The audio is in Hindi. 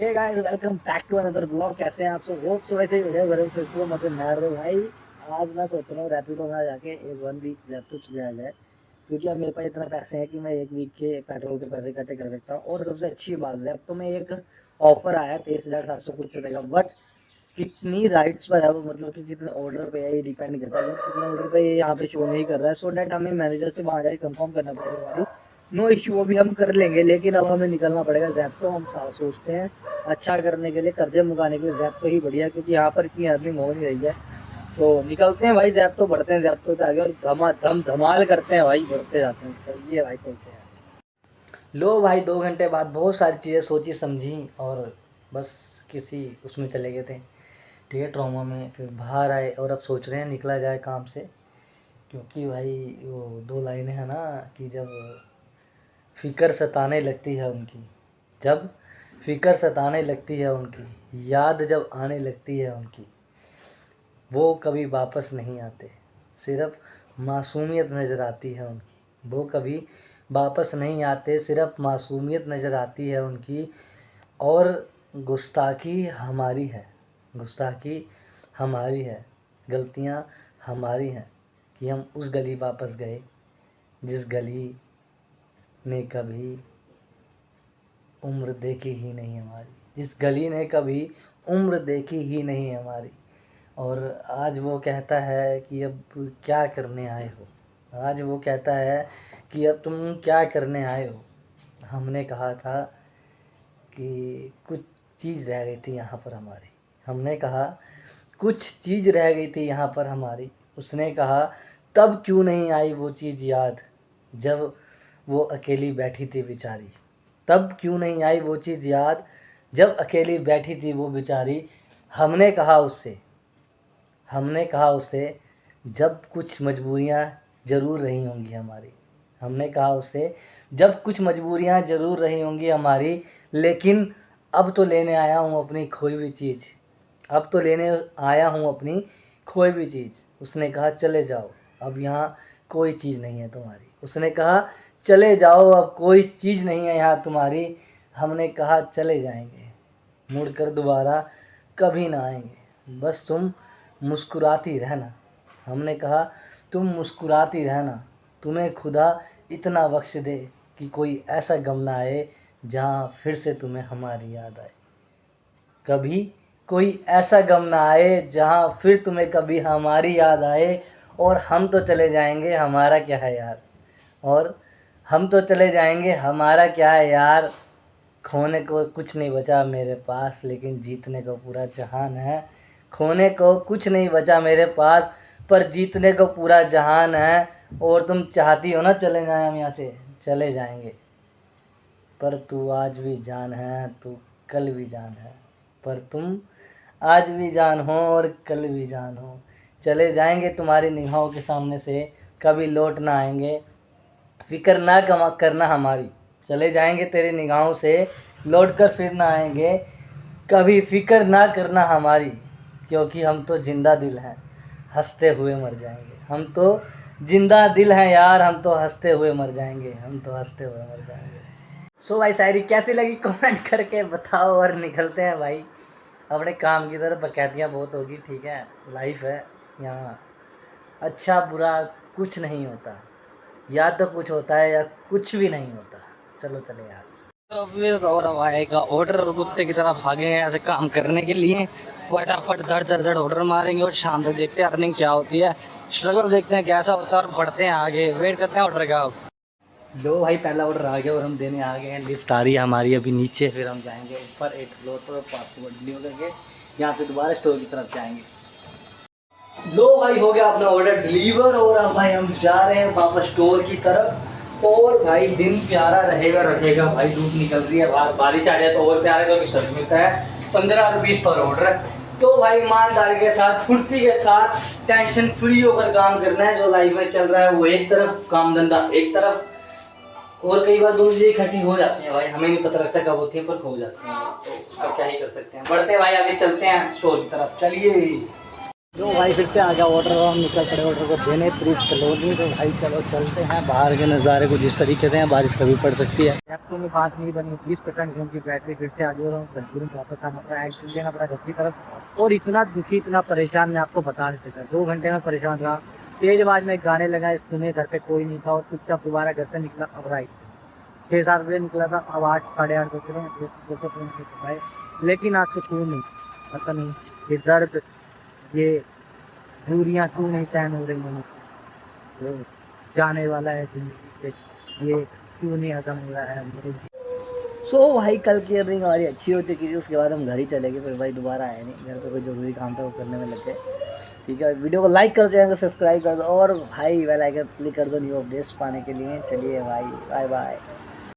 Hey guys welcome back to another blog. कैसे हैं आप सब? होप सो वैसे वीडियो घर में तो मतलब मार दो भाई। आज मैं सोच रहा हूँ रैपिडो में जाके एक 1 वीक रैपिडो किया जाए, क्योंकि अब मेरे पास इतना पैसे हैं कि मैं 1 वीक के पेट्रोल के पैसे इकट्ठे कर सकता हूँ। और सबसे अच्छी बात रैपिडो में एक ऑफर आया है 23,700 कुछ रुपये का। बट कितनी राइड्स पर है वो, मतलब कि कितने ऑर्डर पे है ये डिपेंड करता है। कितने ऑर्डर पे ये यहाँ पे शो नहीं कर रहा है, सो डैट हमें मैनेजर से वहाँ जाके कंफर्म करना पड़ेगा। नो इश्यू, वो भी हम कर लेंगे, लेकिन अब हमें निकलना पड़ेगा जैप्टो। हम सोचते हैं अच्छा करने के लिए, कर्जे मुकाने के लिए जैप्टो ही बढ़िया, क्योंकि यहाँ पर इतनी अर्निंग हो नहीं रही है। तो निकलते हैं भाई जैप्टो, बढ़ते हैं जैप्टो से आगे और धमाल करते हैं भाई, बढ़ते जाते हैं। चलिए भाई चलते हैं। लो भाई 2 घंटे बाद बहुत सारी चीज़ें सोची समझी और बस किसी उसमें चले गए थे, ठीक है, ट्रॉमा में। फिर बाहर आए और अब सोच रहे हैं निकला जाए काम से, क्योंकि भाई वो 2 लाइनें हैं ना कि जब फ़िक्र सताने लगती है उनकी, जब फ़िक्र सताने लगती है उनकी, याद जब आने लगती है उनकी, वो कभी वापस नहीं आते, सिर्फ़ मासूमियत नज़र आती है उनकी। वो कभी वापस नहीं आते, सिर्फ़ मासूमियत नज़र आती है उनकी। और गुस्ताखी हमारी है, गुस्ताखी हमारी है, गलतियाँ हमारी हैं कि हम उस गली वापस गए जिस गली ने कभी उम्र देखी ही नहीं हमारी, जिस गली ने कभी उम्र देखी ही नहीं हमारी। और आज वो कहता है कि अब क्या करने आए हो, आज वो कहता है कि अब तुम क्या करने आए हो। हमने कहा था कि कुछ चीज़ रह गई थी यहाँ पर हमारी, हमने कहा कुछ चीज़ रह गई थी यहाँ पर हमारी। उसने कहा तब क्यों नहीं आई वो चीज़ याद, जब वो अकेली बैठी थी बेचारी। तब क्यों नहीं आई वो चीज़ याद, जब अकेली बैठी थी वो बेचारी। हमने कहा उससे, हमने कहा उससे जब कुछ मजबूरियाँ ज़रूर रही होंगी हमारी। हमने कहा उससे जब कुछ मजबूरियाँ ज़रूर रही होंगी हमारी, लेकिन अब तो लेने आया हूँ अपनी खोई हुई चीज़, अब तो लेने आया हूँ अपनी खोई हुई चीज़। उसने कहा चले जाओ, अब यहाँ कोई चीज़ नहीं है तुम्हारी। उसने कहा चले जाओ, अब कोई चीज़ नहीं है यहाँ तुम्हारी। हमने कहा चले जाएंगे, मुड़ कर दोबारा कभी ना आएंगे, बस तुम मुस्कुराती रहना। हमने कहा तुम मुस्कुराती रहना, तुम्हें खुदा इतना बख्श दे कि कोई ऐसा गम ना आए जहाँ फिर से तुम्हें हमारी याद आए। कभी कोई ऐसा गम ना आए जहाँ फिर तुम्हें कभी हमारी याद आए। और हम तो चले जाएंगे, हमारा क्या है यार, और हम तो चले जाएंगे, हमारा क्या है यार। खोने को कुछ नहीं बचा मेरे पास, लेकिन जीतने को पूरा जहान है। खोने को कुछ नहीं बचा मेरे पास, पर जीतने को पूरा जहान है। और तुम चाहती हो ना चले जाएं हम यहाँ से, चले जाएंगे, पर तू आज भी जान है, तू कल भी जान है। पर तुम आज भी जान हो और कल भी जान हो। चले जाएंगे तुम्हारी निगाहों के सामने से, कभी लौट ना आएंगे, फ़िक्र ना करना हमारी। चले जाएंगे तेरी निगाहों से, लौट कर फिर ना आएंगे, कभी फ़िक्र ना करना हमारी। क्योंकि हम तो ज़िंदा दिल हैं, हंसते हुए मर जाएंगे। हम तो ज़िंदा दिल हैं यार, हम तो हंसते हुए मर जाएंगे, हम तो हंसते हुए मर जाएंगे। सो भाई शायरी कैसी लगी कमेंट करके बताओ, और निकलते हैं भाई अपने काम की तरफ। बकैतियाँ बहुत होगी, ठीक है, लाइफ है यहाँ, अच्छा बुरा कुछ नहीं होता, या तो कुछ होता है या कुछ भी नहीं होता। चलो चले यार। तो फिर गौरव आएगा ऑर्डर, और कुत्ते की तरफ भागे हैं ऐसे काम करने के लिए। फटाफट धड़ धड़ धड़ ऑर्डर मारेंगे और शाम तक देखते हैं अर्निंग क्या होती है, स्ट्रगल देखते हैं कैसा होता है और बढ़ते हैं आगे। वेट करते हैं ऑर्डर का। लो भाई पहला ऑर्डर आ गया और हम देने आ गए हैं। लिफ्ट आ रही है हमारी अभी नीचे, फिर हम जाएंगे ऊपर 8 फ्लोर पर पासपोर्ट डिलीवर करके यहाँ से दोबारा स्टोर की तरफ जाएंगे। लो भाई हो गया अपना ऑर्डर डिलीवर, और अब भाई हम जा रहे हैं वापस स्टोर की तरफ। और भाई दिन प्यारा रहेगा रहेगा भाई, धूप निकल रही है बाहर, बारिश आ जाए तो और प्यारा, क्योंकि सर्च मिलता है 15 रुपीज़ पर ऑर्डर। तो भाई ईमानदारी के साथ, फुर्ती के साथ, टेंशन फ्री होकर काम करना है। जो लाइफ में चल रहा है वो एक तरफ, काम धंधा एक तरफ, और कई बार दोनों चीज़ें इकट्ठी हो जाती हैं भाई, हमें नहीं पता लगता कब होती है, पर हो जाती हैं, तो उसका क्या ही कर सकते हैं। बढ़ते हैं भाई आगे, चलते हैं स्टोर की तरफ, चलिए। तो भाई फिर से आ गया ऑर्डर, हम निकल पड़े ऑर्डर को देने 30 कॉलोनी। तो भाई चलो चलते हैं, बाहर के नज़ारे कुछ इस तरीके से हैं, बारिश कभी पड़ सकती है। लैपटॉप में बात नहीं बनी, 20% गेम की बैटरी फिर से आ गया हूँ, तुरंत वापस आना पड़ा, एक्शन देना पड़ा घर की तरफ। और इतना दुखी, इतना परेशान, मैं आपको बता नहीं सकता। 2 घंटे में परेशान रहा, तेज आवाज में गाने लगाए, सुने, घर पे कोई नहीं था और चुपचाप दोबारा घर से निकला। अब राइट 6-7 बजे निकला था, अब 8 साढ़े 8 बज रहे हैं, 200 किलोमीटर। लेकिन आज सुकून नहीं, पता नहीं ये दर्द, ये दूरियां क्यों नहीं सहन हो रही हैं मुझसे, जो जाने वाला है जिंदगी से, ये क्यों नहीं खत्म हो रहा है मेरे। भाई कल की अर्निंग हमारी अच्छी हो चुकी थी, उसके बाद हम घर ही चले गए, फिर भाई दोबारा आए नहीं, घर पे कोई ज़रूरी काम था वो करने में लग गए। ठीक है, वीडियो को लाइक कर दो, सब्सक्राइब कर दो और भाई बेल आइकन क्लिक कर दो न्यू अपडेट्स पाने के लिए। चलिए भाई, बाय बाय।